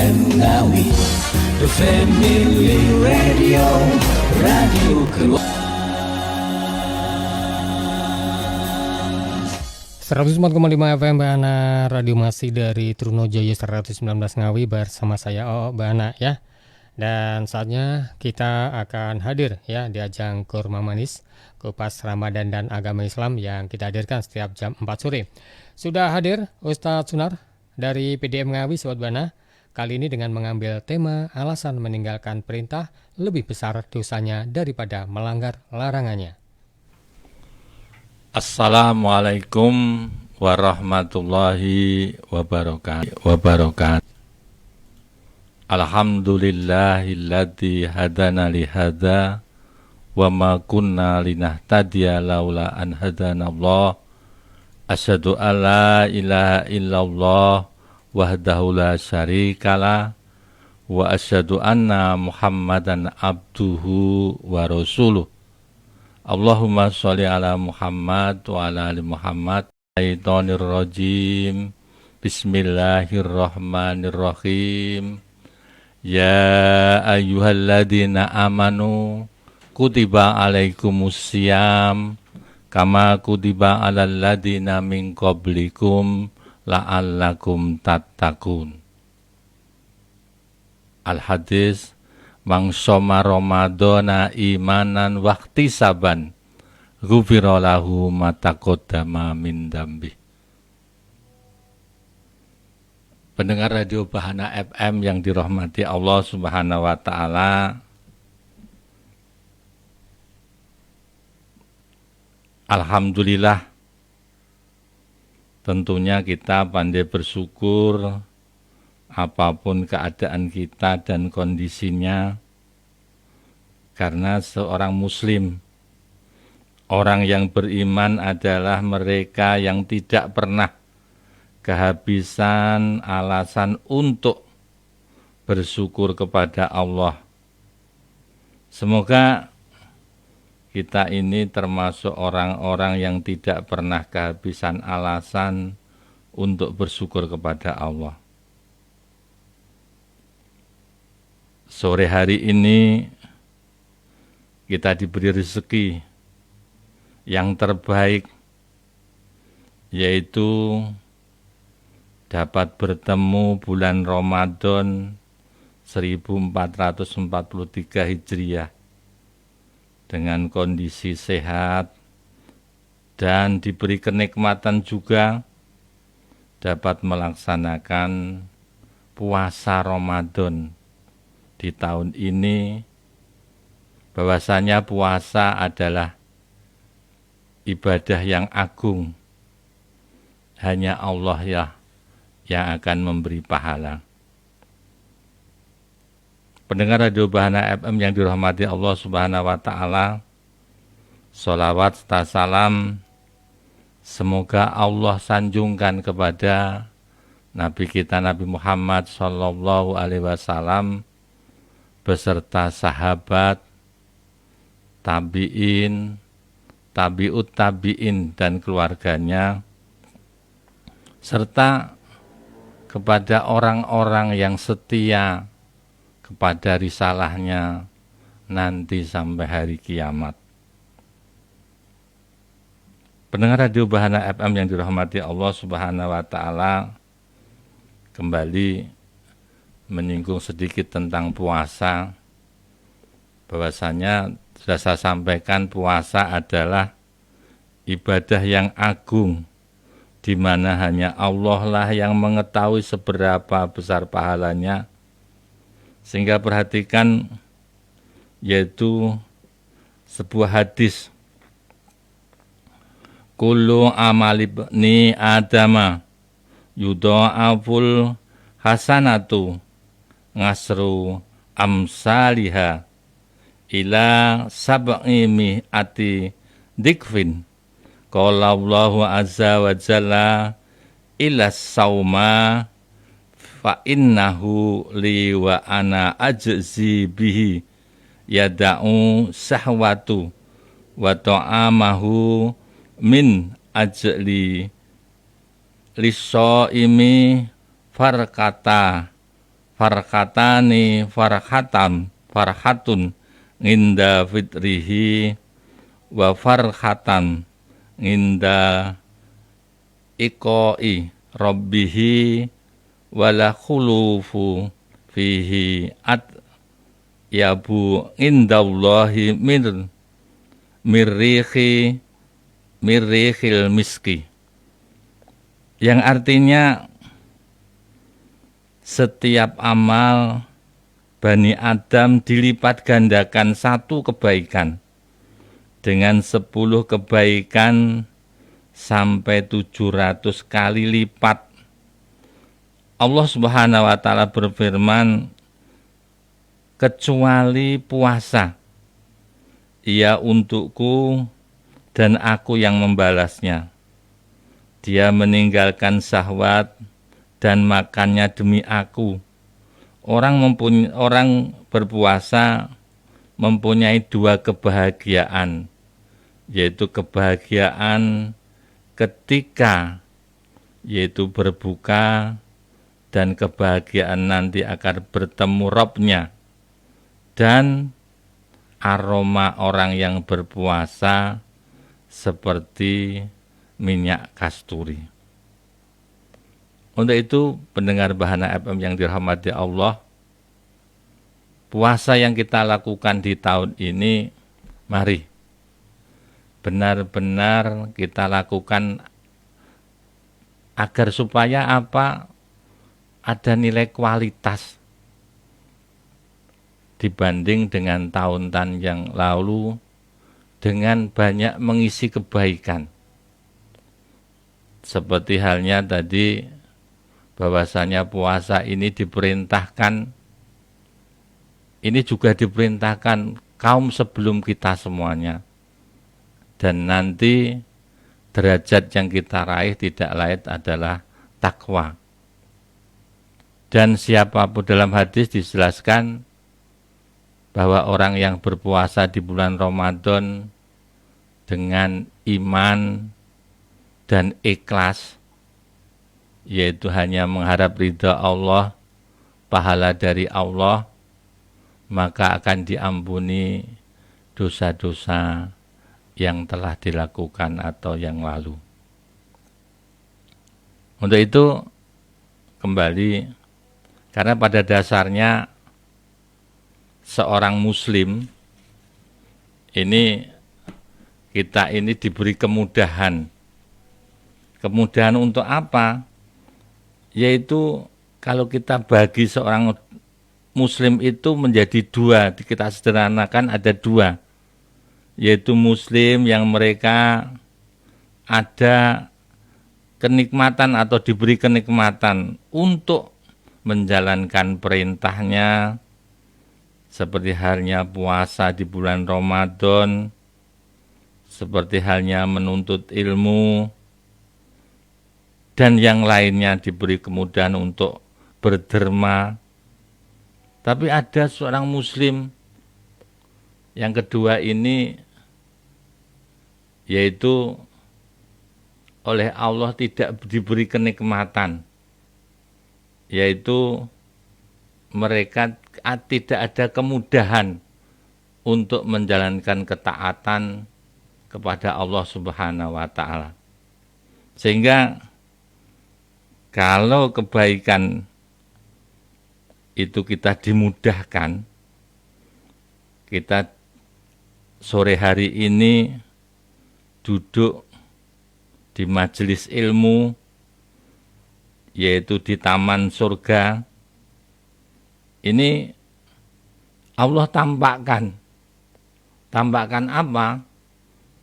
FM Ngawi, The Family Radio, radio keluarga. 104,5 FM Bahana, radio masih dari Trunojoyo 119 Ngawi bersama saya Bahana ya. Dan saatnya kita akan hadir ya di ajang Kurma Manis Kupas Ramadan dan Agama Islam yang kita hadirkan setiap jam 4 sore. Sudah hadir Ustadz Sunar dari PDM Ngawi Sobat Bahana, kali ini dengan mengambil tema alasan meninggalkan perintah lebih besar dosanya daripada melanggar larangannya. Assalamualaikum warahmatullahi wabarakatuh. Alhamdulillahilladzi hadana li hadza wa ma kunna linahtadiya laula an hadanallah. Asyhadu an la ilaha illallah wahdahu la syarikalah wa asyhadu anna Muhammadan abduhu wa rasuluh. Allahumma sholli ala Muhammad wa ala ali Muhammad. Syaitonir rajim. Bismillahirrahmanirrahim. Ya ayyuhalladzina amanu kutiba alaikumusiyam kama kutiba alal ladzina min qablikum la'allakum tattaqun. Al-Hadis Mang soma Ramadana imanan wahtisaban ghufira lahu ma taqaddama min dambi. Pendengar radio Bahana FM yang dirahmati Allah Subhanahu wa taala. Alhamdulillah, tentunya kita pandai bersyukur apapun keadaan kita dan kondisinya, karena seorang muslim, orang yang beriman adalah mereka yang tidak pernah kehabisan alasan untuk bersyukur kepada Allah. Semoga kita ini termasuk orang-orang yang tidak pernah kehabisan alasan untuk bersyukur kepada Allah. Sore hari ini kita diberi rezeki yang terbaik, yaitu dapat bertemu bulan Ramadan 1443 Hijriah dengan kondisi sehat, dan diberi kenikmatan juga dapat melaksanakan puasa Ramadan di tahun ini, bahwasanya puasa adalah ibadah yang agung. Hanya Allah yang akan memberi pahala. Pendengar radio Bahana FM yang dirahmati Allah Subhanahu wa taala, sholawat serta salam semoga Allah sanjungkan kepada Nabi kita Nabi Muhammad sallallahu alaihi wasallam beserta sahabat, tabi'in, tabi'ut tabi'in dan keluarganya, serta kepada orang-orang yang setia kepada risalahnya nanti sampai hari kiamat. Pendengar radio Bahana FM yang dirahmati Allah Subhanahu wa taala, kembali menyinggung sedikit tentang puasa, bahwasanya sudah saya sampaikan puasa adalah ibadah yang agung, di mana hanya Allah lah yang mengetahui seberapa besar pahalanya. Sehingga perhatikan, yaitu sebuah hadis, kullu amali ibni adama yudha'aful hasanatu ngasru amsaliha ila sab'i mi'ati dikfin. Qala Allahu azza wa jalla ila sauma fa innahu li wa ana ajzi bihi yada'u sahwatu wa ta'amahu min ajli lisoimi farkata farhatun inda fitrihi wa farhatan inda iqoi rabbihi wala khulufu fihi yabu indallahi mirrihil miski, yang artinya setiap amal Bani Adam dilipat gandakan satu kebaikan dengan 10 kebaikan sampai 700 kali lipat. Allah Subhanahu wa taala berfirman, kecuali puasa, ia untukku dan aku yang membalasnya. Dia meninggalkan syahwat dan makannya demi aku. Orang berpuasa mempunyai 2 kebahagiaan, yaitu kebahagiaan ketika yaitu berbuka, dan kebahagiaan nanti akan bertemu Robnya, dan aroma orang yang berpuasa seperti minyak kasturi. Untuk itu, pendengar Bahana FM yang dirahmati Allah, puasa yang kita lakukan di tahun ini, mari benar-benar kita lakukan agar supaya apa? Ada nilai kualitas dibanding dengan tahun-tahun yang lalu, dengan banyak mengisi kebaikan. Seperti halnya tadi, bahwasanya puasa ini diperintahkan, ini juga diperintahkan kaum sebelum kita semuanya. Dan nanti derajat yang kita raih tidak lain adalah takwa. Dan siapapun, dalam hadis dijelaskan bahwa orang yang berpuasa di bulan Ramadan dengan iman dan ikhlas, yaitu hanya mengharap ridha Allah, pahala dari Allah, maka akan diampuni dosa-dosa yang telah dilakukan atau yang lalu. Untuk itu, kembali, karena pada dasarnya seorang muslim ini, kita ini diberi kemudahan. Kemudahan untuk apa? Yaitu kalau kita bagi seorang muslim itu menjadi 2, kita sederhanakan ada 2, yaitu muslim yang mereka ada kenikmatan atau diberi kenikmatan untuk menjalankan perintahnya, seperti halnya puasa di bulan Ramadan, seperti halnya menuntut ilmu, dan yang lainnya diberi kemudahan untuk berderma. Tapi ada seorang muslim yang kedua ini, yaitu oleh Allah tidak diberi kenikmatan, yaitu mereka tidak ada kemudahan untuk menjalankan ketaatan kepada Allah Subhanahu wa taala. Sehingga kalau kebaikan itu kita dimudahkan, kita sore hari ini duduk di majelis ilmu, yaitu di taman surga, ini Allah tampakkan apa?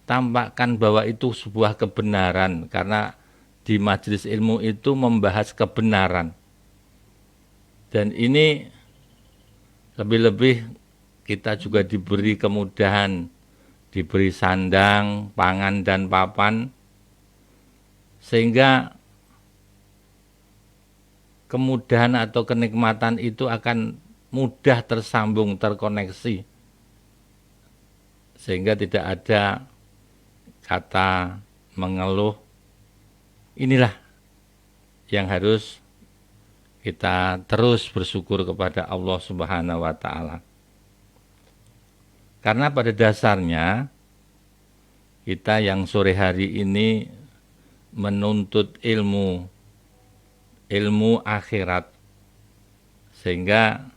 Tampakkan bahwa itu sebuah kebenaran, karena di majelis ilmu itu membahas kebenaran. Dan ini lebih-lebih kita juga diberi kemudahan, diberi sandang, pangan, dan papan, sehingga kemudahan atau kenikmatan itu akan mudah tersambung, terkoneksi, sehingga tidak ada kata mengeluh. Inilah yang harus kita terus bersyukur kepada Allah Subhanahu wa taala. Karena pada dasarnya kita yang sore hari ini menuntut ilmu akhirat, sehingga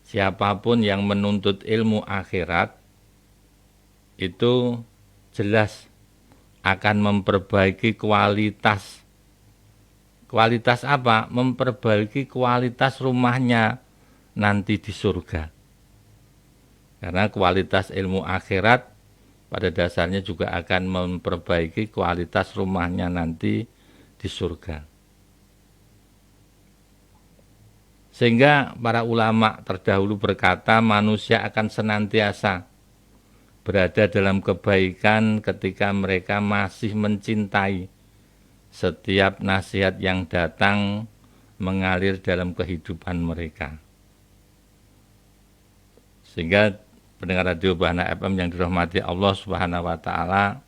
siapapun yang menuntut ilmu akhirat itu jelas akan memperbaiki kualitas. Kualitas apa? Memperbaiki kualitas rumahnya nanti di surga. Karena kualitas ilmu akhirat pada dasarnya juga akan memperbaiki kualitas rumahnya nanti di surga. Sehingga para ulama terdahulu berkata manusia akan senantiasa berada dalam kebaikan ketika mereka masih mencintai setiap nasihat yang datang mengalir dalam kehidupan mereka. Sehingga pendengar radio Bahana FM yang dirahmati Allah Subhanahu wa taala,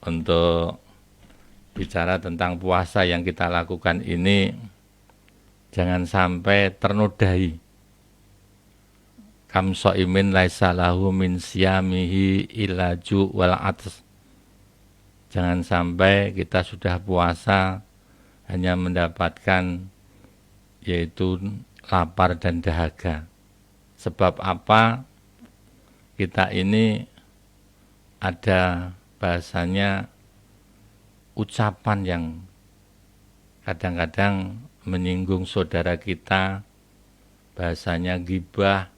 untuk bicara tentang puasa yang kita lakukan ini jangan sampai ternodai. Kam shaimin laisa lahu min siyamihi illa ju' wal 'atsy. Jangan sampai kita sudah puasa hanya mendapatkan yaitu lapar dan dahaga. Sebab apa? Kita ini ada bahasanya ucapan yang kadang-kadang menyinggung saudara kita, bahasanya ghibah,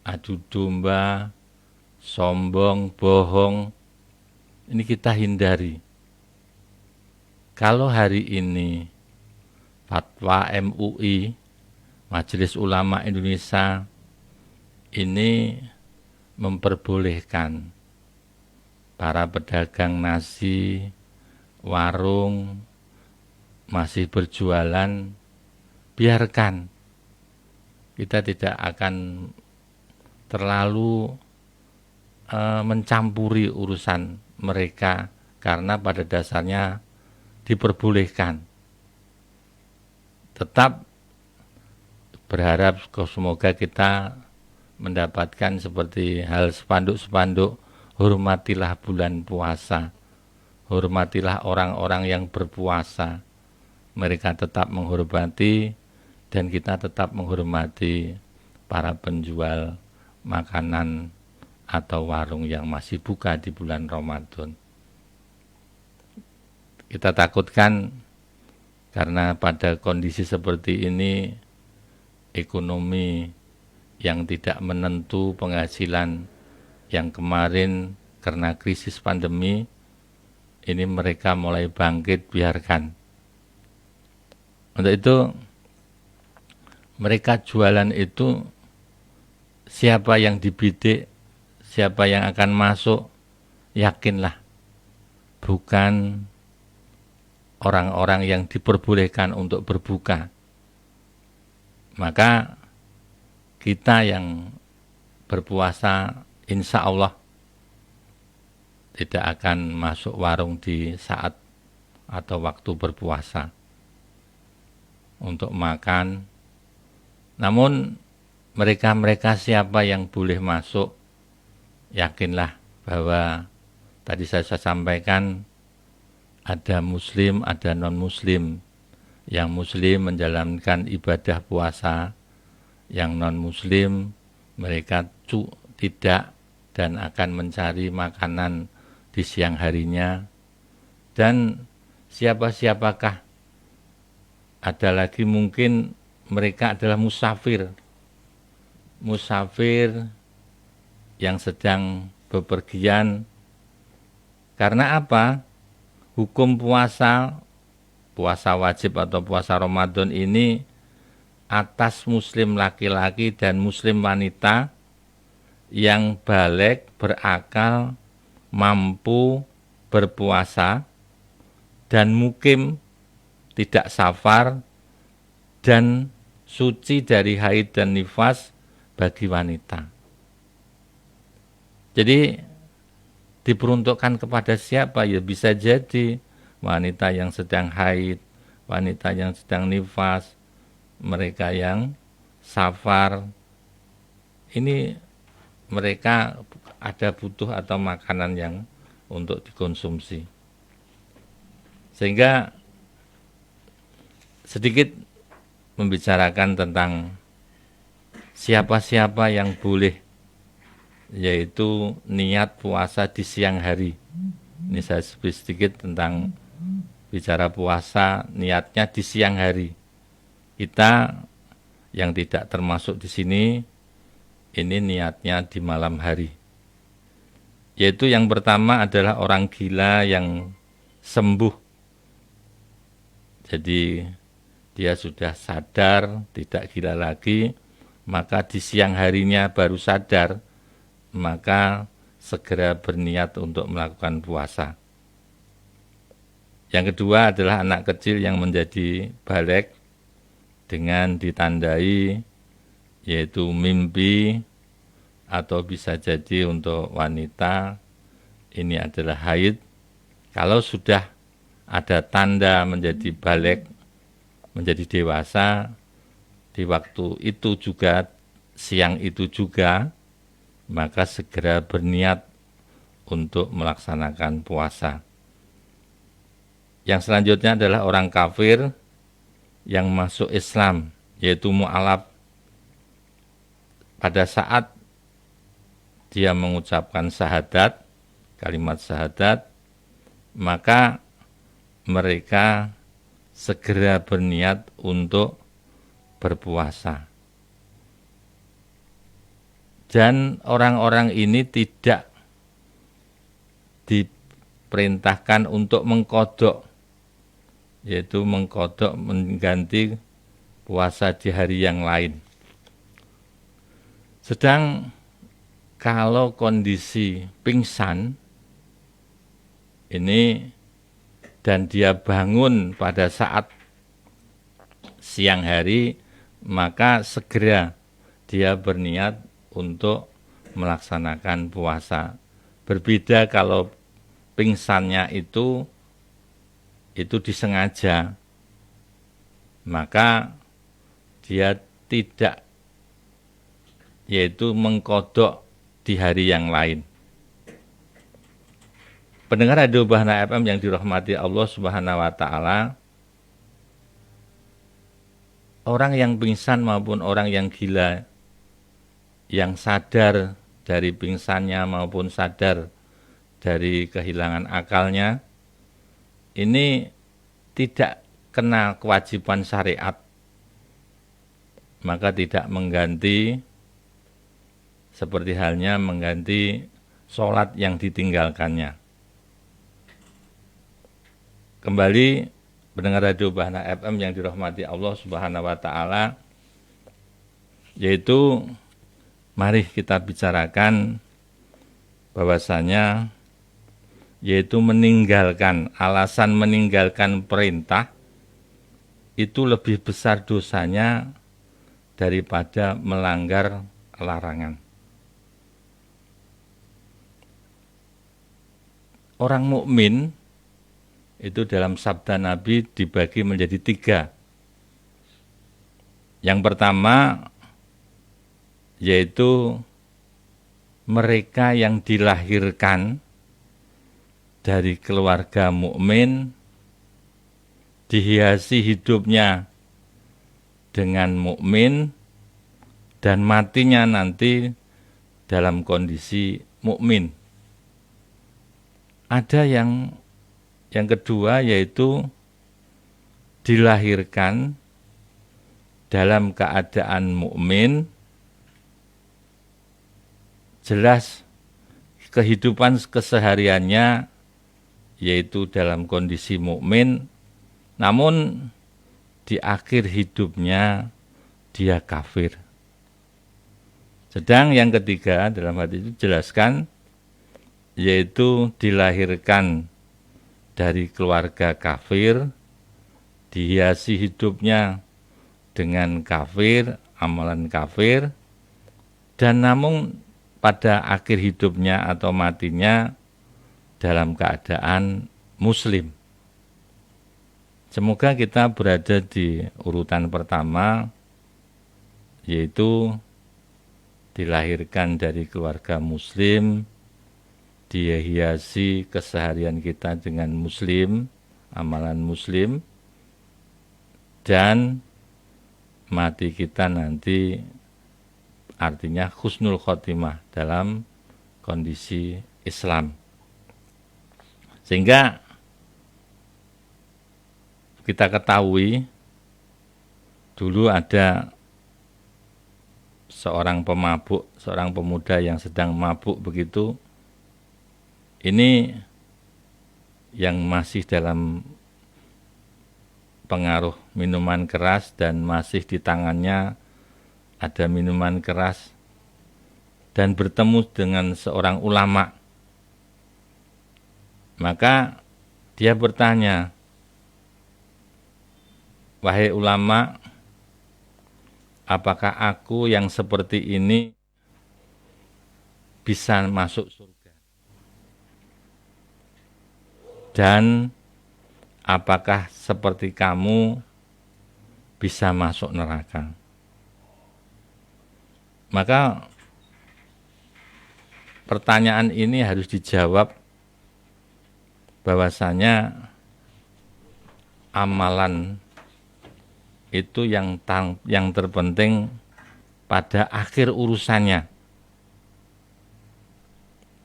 adu domba, sombong, bohong. Ini kita hindari. Kalau hari ini fatwa MUI, Majelis Ulama Indonesia, ini memperbolehkan para pedagang nasi, warung, masih berjualan, biarkan. Kita tidak akan terlalu mencampuri urusan mereka, karena pada dasarnya diperbolehkan. Tetap berharap semoga kita mendapatkan seperti hal spanduk-spanduk, hormatilah bulan puasa, hormatilah orang-orang yang berpuasa. Mereka tetap menghormati dan kita tetap menghormati para penjual makanan atau warung yang masih buka di bulan Ramadan. Kita takutkan karena pada kondisi seperti ini, ekonomi yang tidak menentu, penghasilan yang kemarin karena krisis pandemi, ini mereka mulai bangkit, biarkan. Untuk itu, mereka jualan itu, siapa yang dibidik, siapa yang akan masuk, yakinlah, bukan orang-orang yang diperbolehkan untuk berbuka. Maka kita yang berpuasa insya Allah tidak akan masuk warung di saat atau waktu berpuasa untuk makan. Namun mereka-mereka siapa yang boleh masuk, yakinlah bahwa tadi saya sampaikan ada muslim, ada non-muslim. Yang muslim menjalankan ibadah puasa, yang non-muslim mereka tidak dan akan mencari makanan di siang harinya. Dan siapa-siapakah, ada lagi mungkin mereka adalah musafir yang sedang bepergian. Karena apa? Hukum puasa wajib atau puasa Ramadan ini atas muslim laki-laki dan muslim wanita yang balik, berakal, mampu berpuasa, dan mukim, tidak safar, dan suci dari haid dan nifas bagi wanita. Jadi diperuntukkan kepada siapa? Ya bisa jadi wanita yang sedang haid, wanita yang sedang nifas, mereka yang safar, ini mereka ada butuh atau makanan yang untuk dikonsumsi. Sehingga sedikit membicarakan tentang siapa-siapa yang boleh, yaitu niat puasa di siang hari. Ini saya sebut sedikit tentang bicara puasa, niatnya di siang hari. Kita yang tidak termasuk di sini, ini niatnya di malam hari. Yaitu yang pertama adalah orang gila yang sembuh. Jadi dia sudah sadar, tidak gila lagi, maka di siang harinya baru sadar, maka segera berniat untuk melakukan puasa. Yang kedua adalah anak kecil yang menjadi baligh dengan ditandai yaitu mimpi, atau bisa jadi untuk wanita ini adalah haid. Kalau sudah ada tanda menjadi baligh, menjadi dewasa, di waktu itu juga, siang itu juga, maka segera berniat untuk melaksanakan puasa. Yang selanjutnya adalah orang kafir yang masuk Islam, yaitu mu'alaf. Pada saat dia mengucapkan syahadat, kalimat syahadat, maka mereka segera berniat untuk berpuasa. Dan orang-orang ini tidak diperintahkan untuk mengkodok, yaitu mengkodok mengganti puasa di hari yang lain. Sedang kalau kondisi pingsan ini dan dia bangun pada saat siang hari, maka segera dia berniat untuk melaksanakan puasa. Berbeda kalau pingsannya itu disengaja, maka dia tidak, yaitu mengkodok di hari yang lain. Pendengar Radio Bahana FM yang dirahmati Allah Subhanahu wa Ta'ala, orang yang pingsan maupun orang yang gila, yang sadar dari pingsannya maupun sadar dari kehilangan akalnya, ini tidak kena kewajiban syariat, maka tidak mengganti, seperti halnya mengganti sholat yang ditinggalkannya. Kembali pendengar Radio Bahana FM yang dirahmati Allah Subhanahu wa Ta'ala, yaitu mari kita bicarakan bahwasanya yaitu meninggalkan, alasan meninggalkan perintah itu lebih besar dosanya daripada melanggar larangan. Orang mukmin itu dalam sabda Nabi dibagi menjadi 3. Yang pertama yaitu mereka yang dilahirkan dari keluarga mukmin, dihiasi hidupnya dengan mukmin dan matinya nanti dalam kondisi mukmin. Ada yang kedua yaitu dilahirkan dalam keadaan mukmin, jelas kehidupan kesehariannya yaitu dalam kondisi mukmin, namun di akhir hidupnya dia kafir. Sedang yang ketiga dalam hal itu jelaskan yaitu dilahirkan dari keluarga kafir, dihiasi hidupnya dengan kafir, amalan kafir, dan namun pada akhir hidupnya atau matinya dalam keadaan muslim. Semoga kita berada di urutan pertama, yaitu dilahirkan dari keluarga muslim, dihiasi keseharian kita dengan muslim, amalan muslim, dan mati kita nanti artinya husnul khotimah dalam kondisi Islam. Sehingga kita ketahui dulu ada seorang pemabuk, seorang pemuda yang sedang mabuk begitu. Ini yang masih dalam pengaruh minuman keras dan masih di tangannya ada minuman keras dan bertemu dengan seorang ulama. Maka dia bertanya, "Wahai ulama, apakah aku yang seperti ini bisa masuk surga? Dan apakah seperti kamu bisa masuk neraka?" Maka pertanyaan ini harus dijawab bahwasanya amalan itu yang terpenting pada akhir urusannya.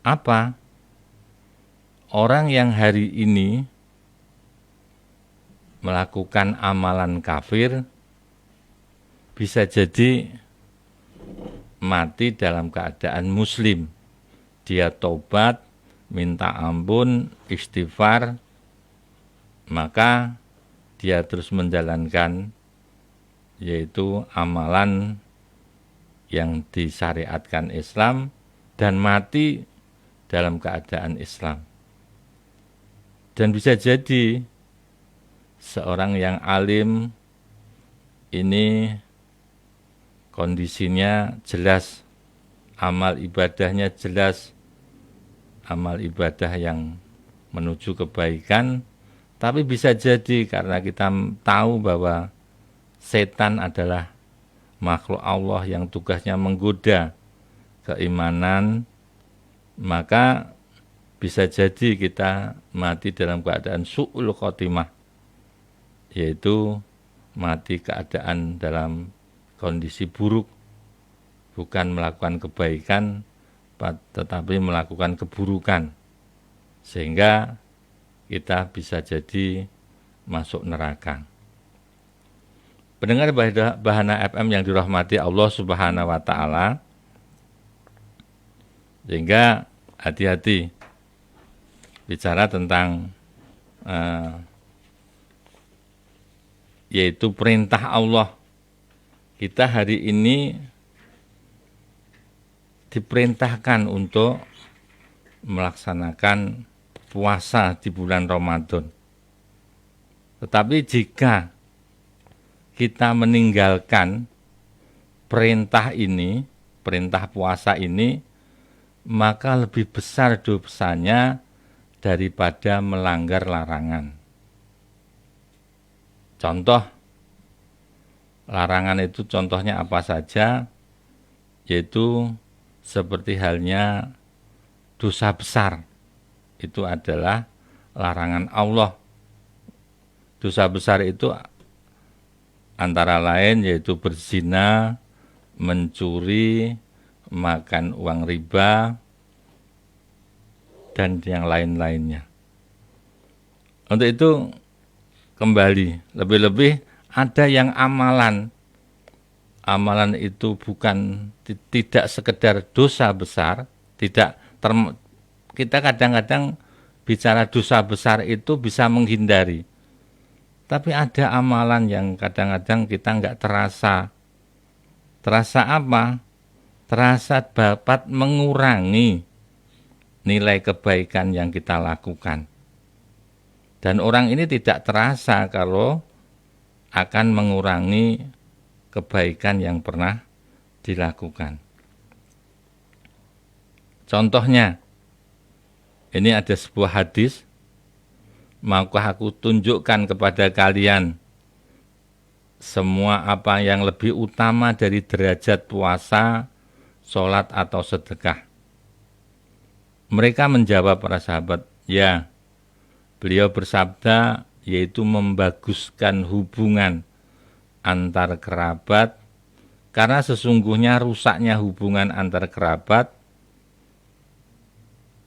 Apa? Orang yang hari ini melakukan amalan kafir bisa jadi mati dalam keadaan muslim. Dia tobat, minta ampun, istighfar, maka dia terus menjalankan yaitu amalan yang disyariatkan Islam dan mati dalam keadaan Islam. Dan bisa jadi seorang yang alim ini kondisinya jelas, amal ibadahnya jelas, amal ibadah yang menuju kebaikan, tapi bisa jadi karena kita tahu bahwa setan adalah makhluk Allah yang tugasnya menggoda keimanan, maka bisa jadi kita mati dalam keadaan su'ul khotimah, yaitu mati keadaan dalam kondisi buruk, bukan melakukan kebaikan, tetapi melakukan keburukan, sehingga kita bisa jadi masuk neraka. Pendengar Bahana FM yang dirahmati Allah Subhanahu wa Ta'ala, sehingga hati-hati bicara tentang yaitu perintah Allah. Kita hari ini diperintahkan untuk melaksanakan puasa di bulan Ramadan. Tetapi jika kita meninggalkan perintah ini, perintah puasa ini, maka lebih besar dosanya daripada melanggar larangan. Contoh, larangan itu contohnya apa saja, yaitu seperti halnya dosa besar. Itu adalah larangan Allah. Dosa besar itu antara lain yaitu berzina, mencuri, makan uang riba, dan yang lain-lainnya. Untuk itu kembali, lebih-lebih ada yang amalan. Amalan itu bukan tidak sekedar dosa besar, kita kadang-kadang bicara dosa besar itu bisa menghindari. Tapi ada amalan yang kadang-kadang kita nggak terasa. Terasa apa? Terasa dapat mengurangi nilai kebaikan yang kita lakukan. Dan orang ini tidak terasa kalau akan mengurangi kebaikan yang pernah dilakukan. Contohnya, ini ada sebuah hadis maka aku tunjukkan kepada kalian semua apa yang lebih utama dari derajat puasa, sholat atau sedekah. Mereka menjawab para sahabat, ya. Beliau bersabda, yaitu membaguskan hubungan antar kerabat, karena sesungguhnya rusaknya hubungan antar kerabat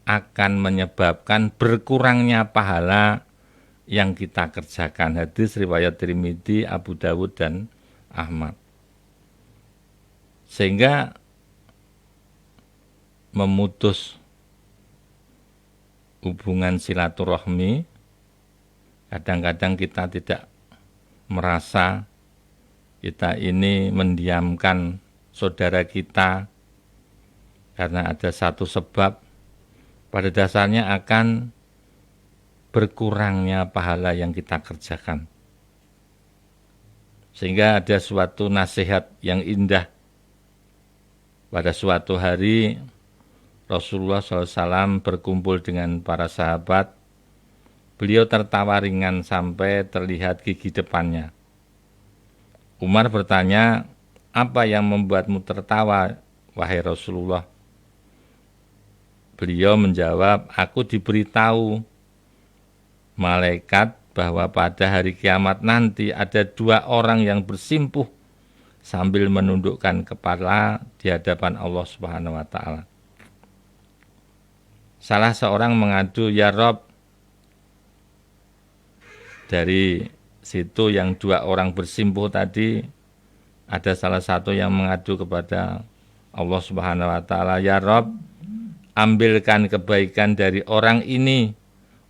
akan menyebabkan berkurangnya pahala yang kita kerjakan. Hadis riwayat Tirmidzi, Abu Dawud, dan Ahmad. Sehingga memutus hubungan silaturahmi, kadang-kadang kita tidak merasa kita ini mendiamkan saudara kita karena ada satu sebab, pada dasarnya akan berkurangnya pahala yang kita kerjakan. Sehingga ada suatu nasihat yang indah. Pada suatu hari Rasulullah SAW berkumpul dengan para sahabat. Beliau tertawa ringan sampai terlihat gigi depannya. Umar bertanya, apa yang membuatmu tertawa, wahai Rasulullah? Beliau menjawab, aku diberitahu malaikat bahwa pada hari kiamat nanti ada 2 orang yang bersimpuh sambil menundukkan kepala di hadapan Allah Subhanahu wa Ta'ala. Salah seorang mengadu, ya Rob. Dari situ yang 2 orang bersimpuh tadi, ada salah satu yang mengadu kepada Allah Subhanahu wa Ta'ala, ya Rob, ambilkan kebaikan dari orang ini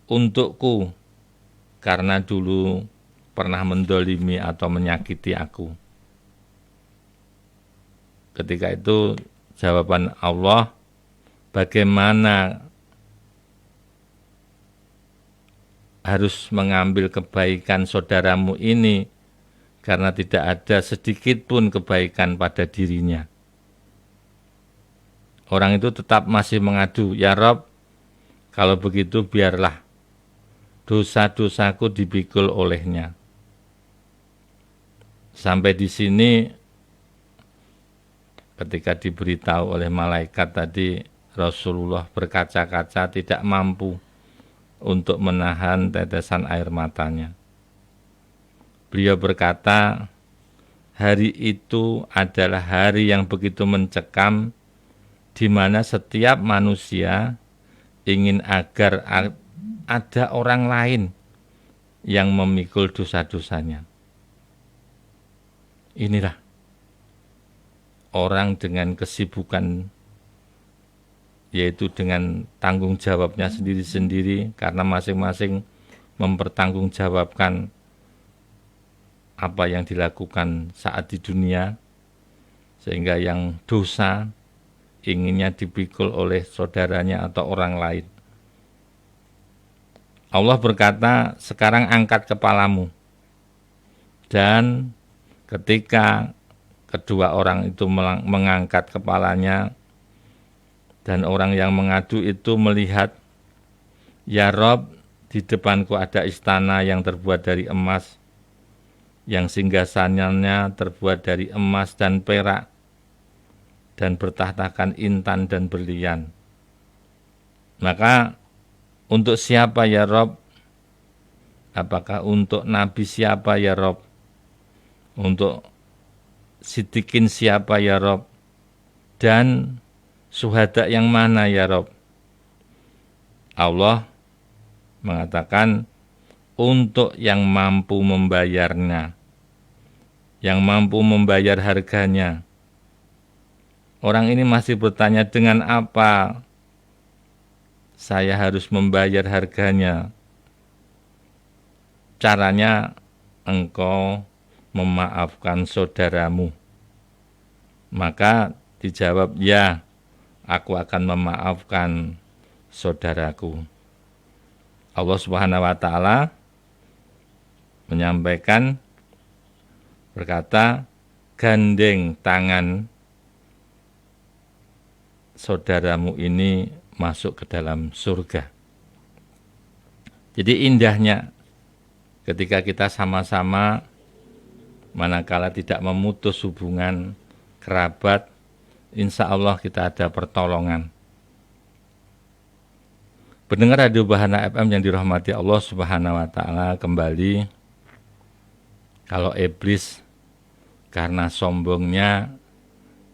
untukku, karena dulu pernah mendolimi atau menyakiti aku. Ketika itu jawaban Allah, bagaimana harus mengambil kebaikan saudaramu ini, karena tidak ada sedikit pun kebaikan pada dirinya. Orang itu tetap masih mengadu, ya Rob, kalau begitu biarlah dosa-dosaku dipikul olehnya. Sampai di sini, ketika diberitahu oleh malaikat tadi, Rasulullah berkaca-kaca tidak mampu untuk menahan tetesan air matanya. Beliau berkata, hari itu adalah hari yang begitu mencekam, di mana setiap manusia ingin agar ada orang lain yang memikul dosa-dosanya. Inilah orang dengan kesibukan, yaitu dengan tanggung jawabnya sendiri-sendiri, karena masing-masing mempertanggungjawabkan apa yang dilakukan saat di dunia, sehingga yang dosa inginnya dipikul oleh saudaranya atau orang lain. Allah berkata, sekarang angkat kepalamu. Dan ketika kedua orang itu mengangkat kepalanya, dan orang yang mengadu itu melihat, ya Rob, di depanku ada istana yang terbuat dari emas, yang singgasananya terbuat dari emas dan perak, dan bertahtakan intan dan berlian. Maka untuk siapa ya Rob? Apakah untuk Nabi siapa ya Rob? Untuk Siddiqin siapa ya Rob? Dan syuhada yang mana ya Rob? Allah mengatakan, untuk yang mampu membayarnya, yang mampu membayar harganya. Orang ini masih bertanya, dengan apa saya harus membayar harganya? Caranya engkau memaafkan saudaramu. Maka dijawab, ya, aku akan memaafkan saudaraku. Allah Subhanahu wa Ta'ala menyampaikan, berkata, gandeng tangan saudaramu ini masuk ke dalam surga. Jadi indahnya ketika kita sama-sama manakala tidak memutus hubungan kerabat, insya Allah kita ada pertolongan. Pendengar Radio Bahana FM yang dirahmati Allah Subhanahu wa Ta'ala, kembali, kalau iblis karena sombongnya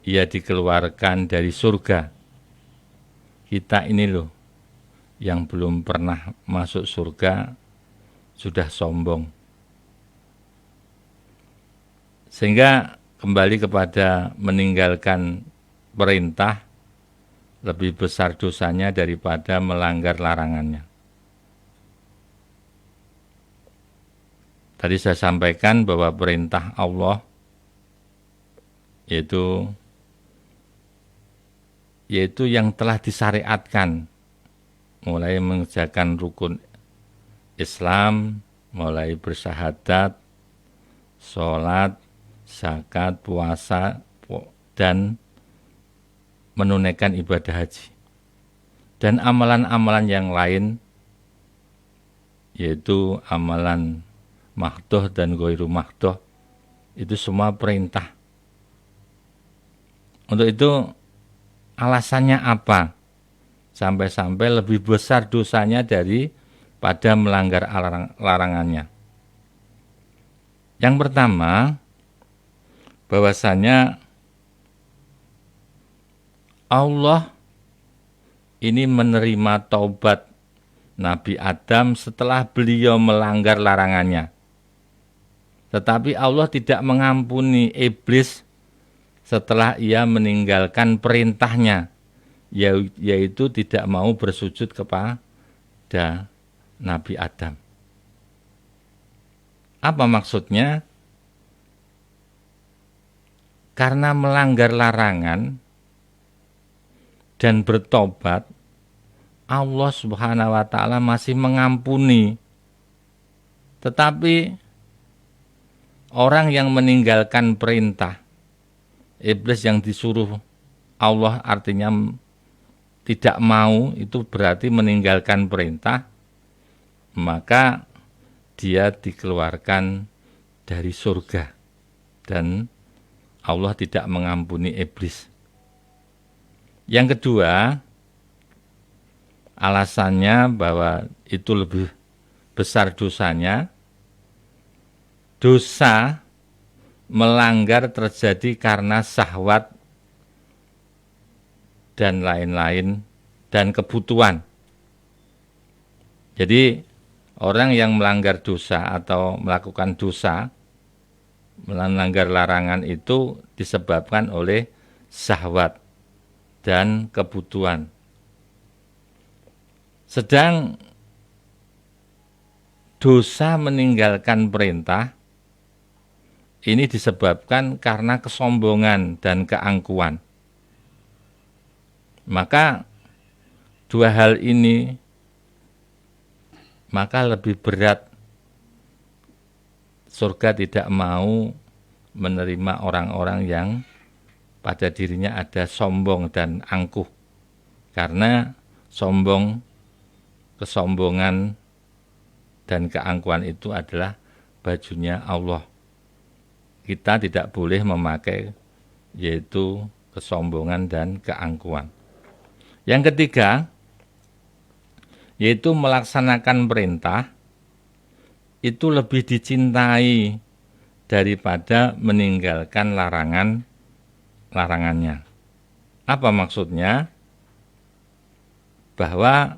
ia dikeluarkan dari surga. Kita ini loh yang belum pernah masuk surga sudah sombong. Sehingga kembali kepada meninggalkan perintah lebih besar dosanya daripada melanggar larangannya. Tadi saya sampaikan bahwa perintah Allah yaitu yang telah disyariatkan, mulai mengerjakan rukun Islam, mulai bersyahadat, sholat, zakat, puasa, dan menunaikan ibadah haji. Dan amalan-amalan yang lain, yaitu amalan mahdoh dan ghairu mahdoh, itu semua perintah. Untuk itu alasannya apa? Sampai-sampai lebih besar dosanya daripada melanggar larangannya. Yang pertama, bahwasanya Allah ini menerima taubat Nabi Adam setelah beliau melanggar larangannya. Tetapi Allah tidak mengampuni iblis setelah ia meninggalkan perintahnya, yaitu tidak mau bersujud kepada Nabi Adam. Apa maksudnya? Karena melanggar larangan dan bertobat, Allah Subhanahu wa Ta'ala masih mengampuni. Tetapi orang yang meninggalkan perintah, iblis yang disuruh Allah artinya tidak mau, itu berarti meninggalkan perintah, maka dia dikeluarkan dari surga dan Allah tidak mengampuni iblis. Yang kedua, alasannya bahwa itu lebih besar dosanya, dosa melanggar terjadi karena syahwat dan lain-lain dan kebutuhan. Jadi orang yang melanggar dosa atau melakukan dosa, melanggar larangan itu disebabkan oleh syahwat dan kebutuhan. Sedang dosa meninggalkan perintah ini disebabkan karena kesombongan dan keangkuhan. Maka dua hal ini maka lebih berat. Surga tidak mau menerima orang-orang yang pada dirinya ada sombong dan angkuh. Karena sombong, kesombongan, dan keangkuhan itu adalah bajunya Allah. Kita tidak boleh memakai yaitu kesombongan dan keangkuhan. Yang ketiga, yaitu melaksanakan perintah, itu lebih dicintai daripada meninggalkan larangannya. Apa maksudnya? Bahwa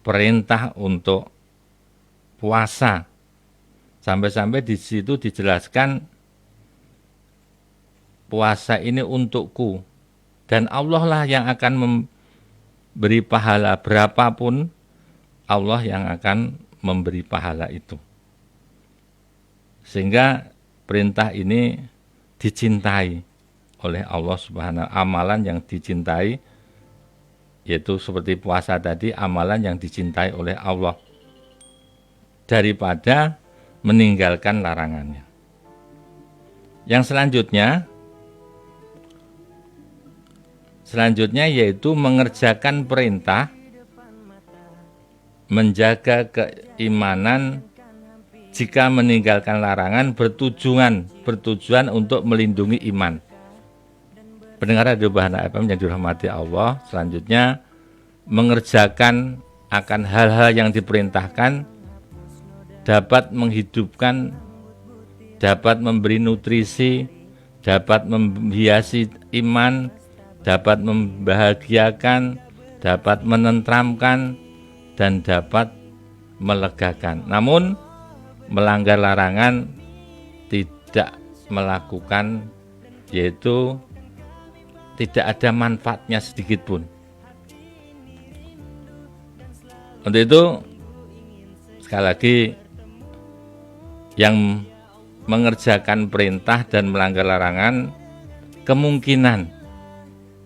perintah untuk puasa, sampai-sampai di situ dijelaskan puasa ini untukku, dan Allah lah yang akan memberi pahala, berapapun Allah yang akan memberi pahala itu. Sehingga perintah ini dicintai oleh Allah Subhanahu wa Ta'ala, amalan yang dicintai, yaitu seperti puasa tadi, amalan yang dicintai oleh Allah daripada meninggalkan larangannya. Yang selanjutnya yaitu mengerjakan perintah menjaga keimanan jika meninggalkan larangan bertujuan untuk melindungi iman. Pendengar Radio Bahana FM yang dirahmati Allah, selanjutnya mengerjakan akan hal-hal yang diperintahkan dapat menghidupkan, dapat memberi nutrisi, dapat menghiasi iman, dapat membahagiakan, dapat menenteramkan, dan dapat melegakan. Namun melanggar larangan tidak melakukan, yaitu tidak ada manfaatnya sedikit pun. Untuk itu sekali lagi, yang mengerjakan perintah dan melanggar larangan kemungkinan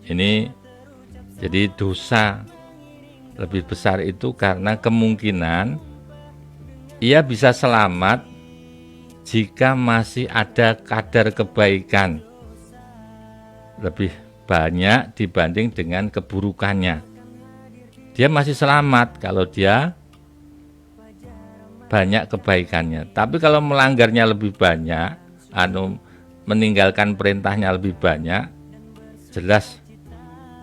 ini jadi dosa lebih besar itu karena kemungkinan ia bisa selamat jika masih ada kadar kebaikan lebih banyak dibanding dengan keburukannya. Dia masih selamat kalau dia banyak kebaikannya. Tapi kalau melanggarnya lebih banyak, meninggalkan perintahnya lebih banyak, jelas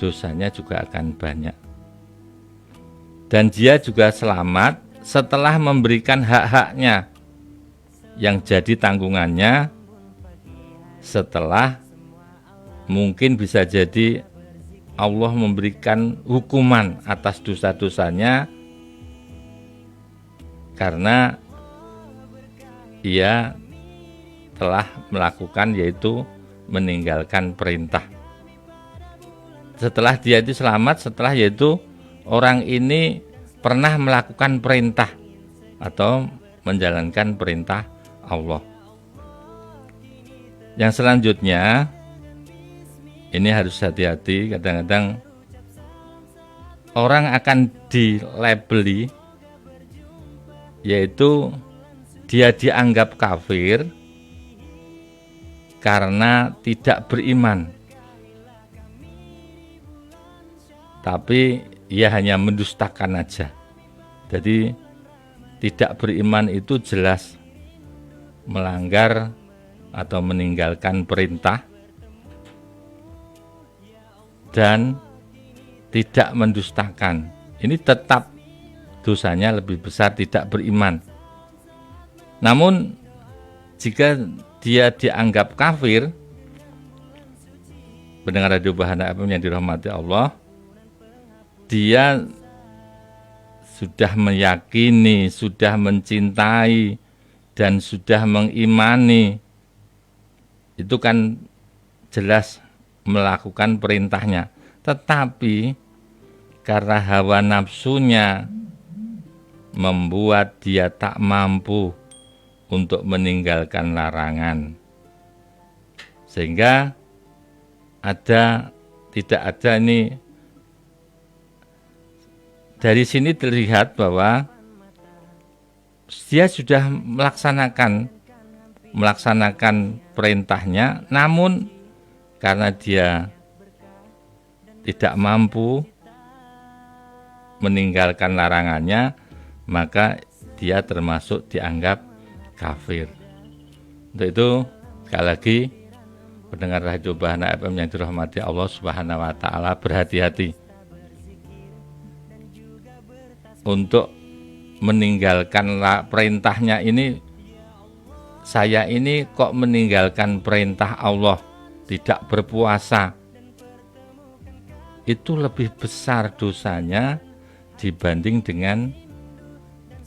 dosanya juga akan banyak. Dan dia juga selamat setelah memberikan hak-haknya yang jadi tanggungannya, setelah mungkin bisa jadi Allah memberikan hukuman atas dosa-dosanya karena ia telah melakukan, yaitu meninggalkan perintah. Setelah dia itu selamat, setelah yaitu orang ini pernah melakukan perintah atau menjalankan perintah Allah. Yang selanjutnya, ini harus hati-hati, kadang-kadang orang akan dilabeli, yaitu dia dianggap kafir karena tidak beriman. Tapi ia hanya mendustakan aja. Jadi tidak beriman itu jelas melanggar atau meninggalkan perintah dan tidak mendustakan. Ini tetap dosanya lebih besar tidak beriman. Namun jika dia dianggap kafir, pendengar Radio Bahana FM yang dirahmati Allah, dia sudah meyakini, sudah mencintai, dan sudah mengimani, itu kan jelas melakukan perintahnya. Tetapi karena hawa nafsunya membuat dia tak mampu untuk meninggalkan larangan, sehingga tidak ada ini. Dari sini terlihat bahwa dia sudah melaksanakan perintahnya, namun karena dia tidak mampu meninggalkan larangannya, maka dia termasuk dianggap kafir. Untuk itu, sekali lagi, pendengar Radio Bahana FM yang dirahmati Allah Subhanahu wa Ta'ala, berhati-hati untuk meninggalkan perintahnya ini. Saya ini kok meninggalkan perintah Allah, tidak berpuasa, itu lebih besar dosanya dibanding dengan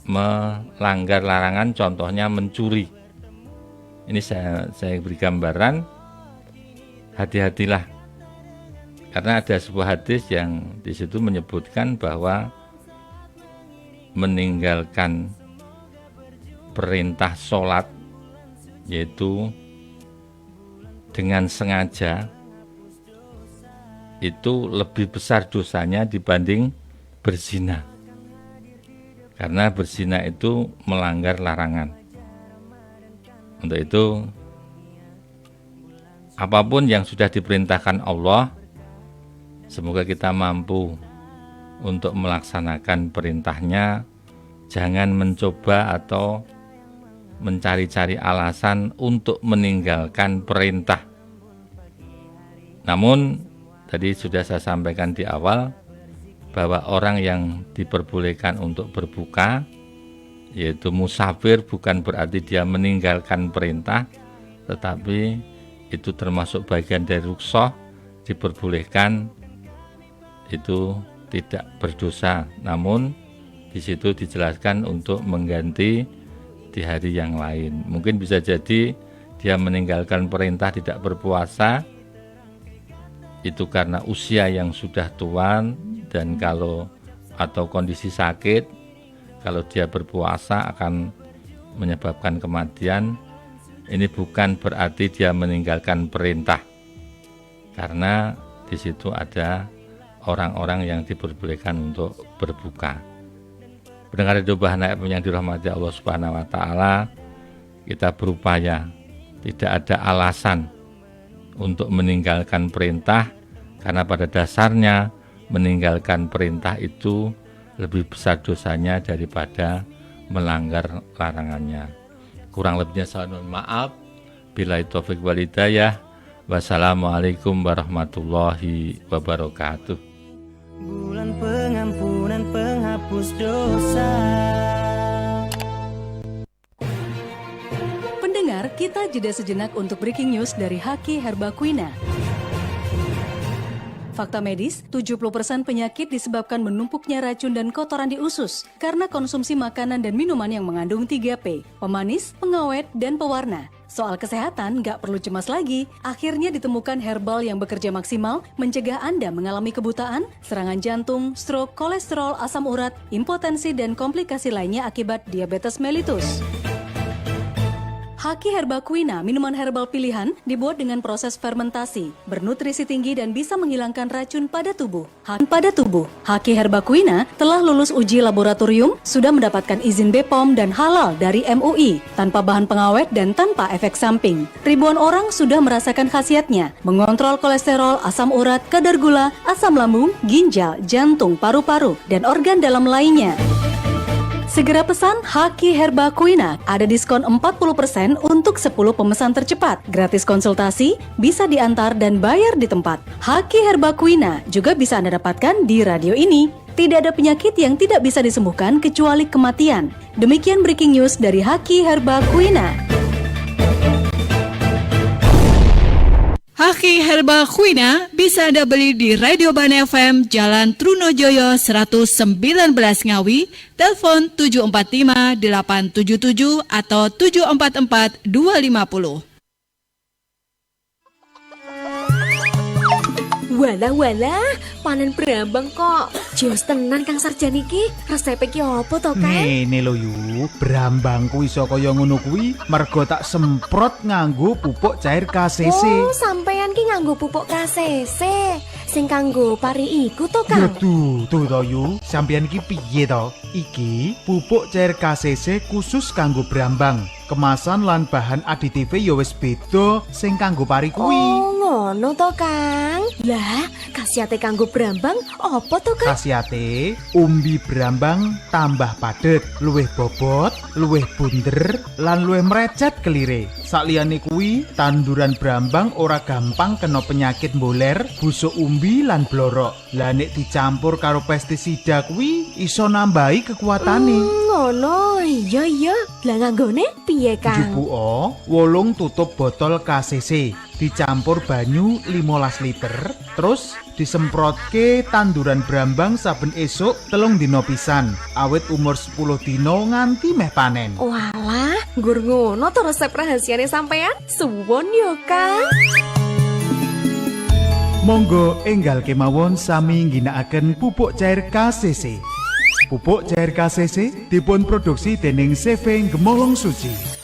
melanggar larangan, contohnya mencuri. Ini saya beri gambaran, hati-hatilah, karena ada sebuah hadis yang di situ menyebutkan bahwa meninggalkan perintah sholat, yaitu dengan sengaja, itu lebih besar dosanya dibanding berzina. Karena berzina itu melanggar larangan. Untuk itu, apapun yang sudah diperintahkan Allah, semoga kita mampu untuk melaksanakan perintahnya jangan mencoba atau mencari-cari alasan untuk meninggalkan perintah. Namun, tadi sudah saya sampaikan di awal, bahwa orang yang diperbolehkan untuk berbuka, yaitu musafir, bukan berarti dia meninggalkan perintah, tetapi itu termasuk bagian dari rukhsah, diperbolehkan, itu tidak berdosa. Namun di situ dijelaskan untuk mengganti di hari yang lain. Mungkin bisa jadi dia meninggalkan perintah tidak berpuasa itu karena usia yang sudah tua, dan atau kondisi sakit, kalau dia berpuasa akan menyebabkan kematian. Ini bukan berarti dia meninggalkan perintah, karena di situ ada orang-orang yang diperbolehkan untuk berbuka. Pendengar Radio Bahana FM yang dirahmati Allah Subhanahu wa taala, kita berupaya tidak ada alasan untuk meninggalkan perintah, karena pada dasarnya meninggalkan perintah itu lebih besar dosanya daripada melanggar larangannya. Kurang lebihnya saya mohon maaf. Billahi taufik wal hidayah. Wassalamualaikum warahmatullahi wabarakatuh. Bulan pengampunan penghapus dosa. Pendengar, kita jeda sejenak untuk breaking news dari Haki Herba Quina. Fakta medis, 70% penyakit disebabkan menumpuknya racun dan kotoran di usus karena konsumsi makanan dan minuman yang mengandung 3P, pemanis, pengawet, dan pewarna. Soal kesehatan nggak perlu cemas lagi. Akhirnya ditemukan herbal yang bekerja maksimal mencegah Anda mengalami kebutaan, serangan jantung, stroke, kolesterol, asam urat, impotensi, dan komplikasi lainnya akibat diabetes mellitus. Haki Herba Quina, minuman herbal pilihan, dibuat dengan proses fermentasi, bernutrisi tinggi dan bisa menghilangkan racun pada tubuh. Haki Herba Quina telah lulus uji laboratorium, sudah mendapatkan izin BPOM dan halal dari MUI, tanpa bahan pengawet dan tanpa efek samping. Ribuan orang sudah merasakan khasiatnya, mengontrol kolesterol, asam urat, kadar gula, asam lambung, ginjal, jantung, paru-paru, dan organ dalam lainnya. Segera pesan Haki Herba Quina, ada diskon 40% untuk 10 pemesan tercepat. Gratis konsultasi, bisa diantar dan bayar di tempat. Haki Herba Quina juga bisa Anda dapatkan di radio ini. Tidak ada penyakit yang tidak bisa disembuhkan kecuali kematian. Demikian breaking news dari Haki Herba Quina. Haki Herba Quina bisa Anda beli di Radio Bahana FM Jalan Trunojoyo 119 Ngawi, telepon 745 877 atau 744 250. Walah, panen brambang kok. Jos tenan Kang Sarjani iki. Resep iki opo to, Kang? Ngene lho yu, brambang kuwi iso kaya ngono kuwi mergo tak semprot nganggo pupuk cair KCC. Oh, sampean ki nganggo pupuk KCC. Sing kanggo pari iku to, Kang? Tuh to yu, sampean iki piye to? Iki pupuk cair KCC khusus kanggo brambang. Kemasan lan bahan aditif ya wis beda sing kanggo pari kuwi. Oh, ngono to, Kang. Lah, khasiate kanggo brambang apa to, Kang? Khasiate umbi brambang tambah padet, luwih bobot, luwih bunder, lan luwih mrecet kelire. Sakliyane kuwi, tanduran brambang ora gampang kena penyakit mboler, busuk umbi lan blorok. Lah nek dicampur karo pestisida kuwi iso nambahi kekuatane. Ngono, iya. Lah nganggone piye, Kang? Jupuo, wolung tutup botol KCC, dicampur banyu 15 liter, terus disemprotke tanduran brambang saben esuk 3 dina pisan, awit umur 10 dina nganti meh panen. Walah, nggur ngono to resep rahasiane sampean? Suwun yo, Kang. Monggo enggal kemawon sami ngginakaken pupuk cair KCC. Pupuk cair KCC dipun produksi dening CV Gemolong Suci.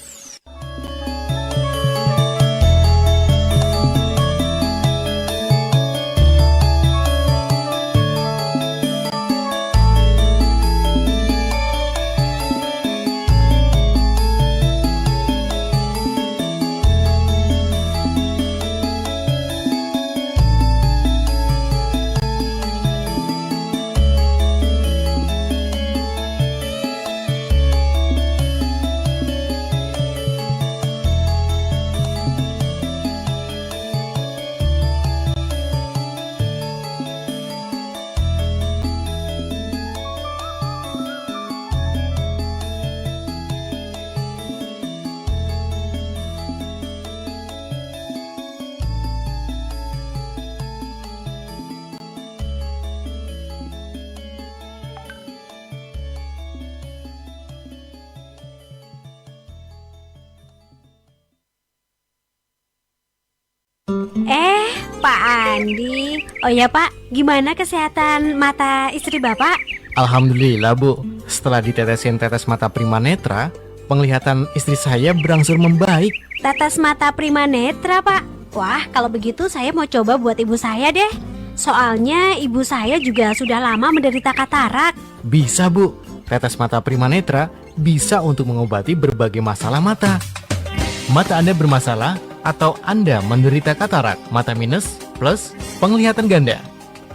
Pak Andi. Oh ya Pak, gimana kesehatan mata istri Bapak? Alhamdulillah Bu, setelah ditetesin tetes mata Prima Netra, penglihatan istri saya berangsur membaik. Tetes mata Prima Netra Pak. Wah, kalau begitu saya mau coba buat ibu saya deh. Soalnya ibu saya juga sudah lama menderita katarak. Bisa Bu, tetes mata Prima Netra bisa untuk mengobati berbagai masalah mata. Mata Anda bermasalah atau Anda menderita katarak, mata minus, plus, penglihatan ganda.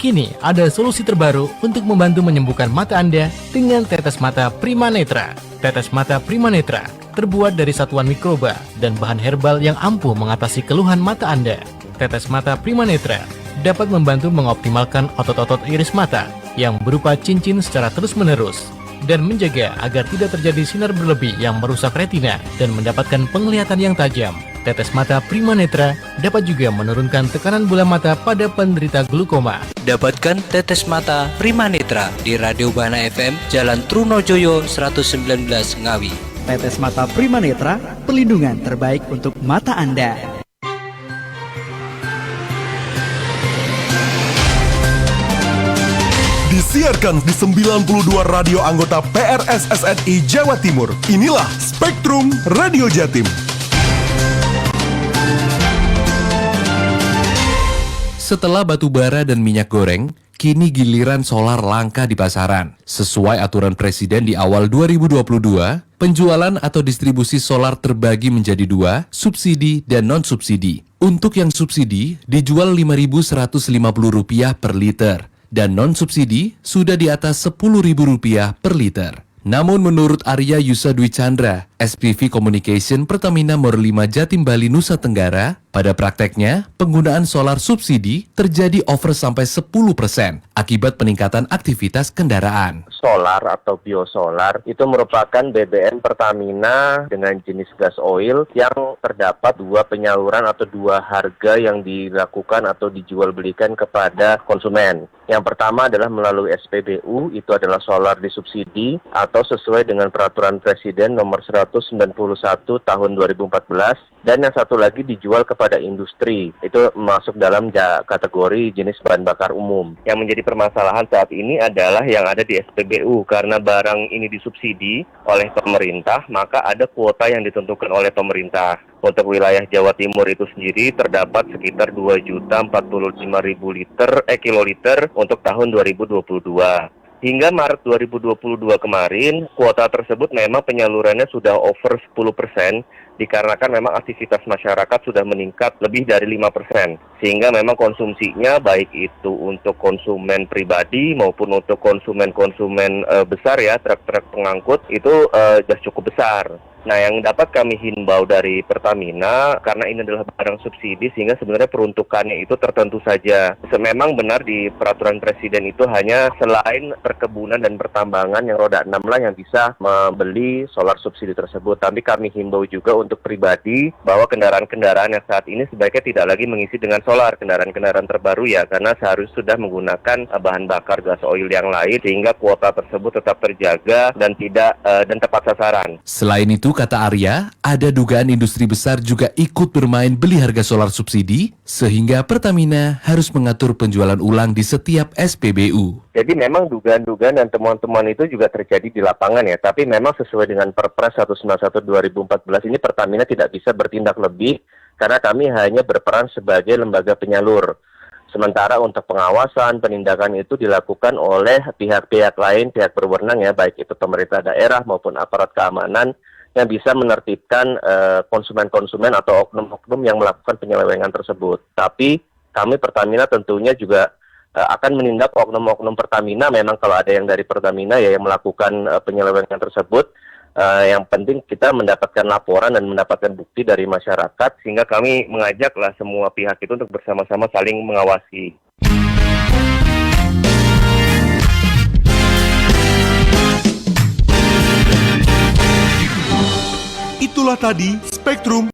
Kini ada solusi terbaru untuk membantu menyembuhkan mata Anda dengan tetes mata Prima Netra. Tetes mata Prima Netra terbuat dari satuan mikroba dan bahan herbal yang ampuh mengatasi keluhan mata Anda. Tetes mata Prima Netra dapat membantu mengoptimalkan otot-otot iris mata yang berupa cincin secara terus-menerus dan menjaga agar tidak terjadi sinar berlebih yang merusak retina dan mendapatkan penglihatan yang tajam. Tetes mata Prima Netra dapat juga menurunkan tekanan bola mata pada penderita glaukoma. Dapatkan tetes mata Prima Netra di Radio Bana FM, Jalan Trunojoyo 119 Ngawi. Tetes mata Prima Netra, perlindungan terbaik untuk mata Anda. Disiarkan di 92 radio anggota PRSSNI Jawa Timur. Inilah Spektrum Radio Jatim. Setelah batu bara dan minyak goreng, kini giliran solar langka di pasaran. Sesuai aturan Presiden di awal 2022, penjualan atau distribusi solar terbagi menjadi dua, subsidi dan non-subsidi. Untuk yang subsidi, dijual Rp5.150 per liter, dan non-subsidi sudah di atas Rp10.000 per liter. Namun menurut Arya Yusa Dwi Chandra, SPV Communication Pertamina Mor 5 Jatim Bali Nusa Tenggara, pada prakteknya penggunaan solar subsidi terjadi over sampai 10% akibat peningkatan aktivitas kendaraan. Solar atau biosolar itu merupakan BBM Pertamina dengan jenis gas oil yang terdapat dua penyaluran atau dua harga yang dilakukan atau dijual belikan kepada konsumen. Yang pertama adalah melalui SPBU, itu adalah solar disubsidi atau sesuai dengan peraturan Presiden nomor 191 tahun 2014, dan yang satu lagi dijual kepada industri, itu masuk dalam kategori jenis bahan bakar umum. Yang menjadi permasalahan saat ini adalah yang ada di SPBU, karena barang ini disubsidi oleh pemerintah, maka ada kuota yang ditentukan oleh pemerintah. Untuk wilayah Jawa Timur itu sendiri terdapat sekitar 2.045.000 kiloliter untuk tahun 2022. Hingga Maret 2022 kemarin, kuota tersebut memang penyalurannya sudah over 10%, dikarenakan memang aktivitas masyarakat sudah meningkat lebih dari 5%. Sehingga memang konsumsinya baik itu untuk konsumen pribadi maupun untuk konsumen-konsumen besar ya, truk-truk pengangkut itu sudah cukup besar. Nah, yang dapat kami himbau dari Pertamina, karena ini adalah barang subsidi, sehingga sebenarnya peruntukannya itu tertentu saja. Memang benar di peraturan Presiden itu hanya selain perkebunan dan pertambangan yang roda 6 lah yang bisa membeli solar subsidi tersebut. Tapi kami himbau juga untuk pribadi bahwa kendaraan-kendaraan yang saat ini sebaiknya tidak lagi mengisi dengan solar, kendaraan-kendaraan terbaru ya, karena seharusnya sudah menggunakan bahan bakar gas oil yang lain, sehingga kuota tersebut tetap terjaga dan tidak dan tepat sasaran. Selain itu, kata Arya, ada dugaan industri besar juga ikut bermain beli harga solar subsidi, sehingga Pertamina harus mengatur penjualan ulang di setiap SPBU. Jadi memang dugaan-dugaan dan temuan-temuan itu juga terjadi di lapangan ya, tapi memang sesuai dengan Perpres 191/2014 ini Pertamina tidak bisa bertindak lebih, karena kami hanya berperan sebagai lembaga penyalur. Sementara untuk pengawasan, penindakan itu dilakukan oleh pihak-pihak lain, pihak berwenang ya, baik itu pemerintah daerah maupun aparat keamanan, yang bisa menertibkan konsumen-konsumen atau oknum-oknum yang melakukan penyelewengan tersebut. Tapi kami Pertamina tentunya juga akan menindak oknum-oknum Pertamina. Memang kalau ada yang dari Pertamina ya yang melakukan penyelewengan tersebut, yang penting kita mendapatkan laporan dan mendapatkan bukti dari masyarakat, sehingga kami mengajaklah semua pihak itu untuk bersama-sama saling mengawasi. Itulah tadi Spektrum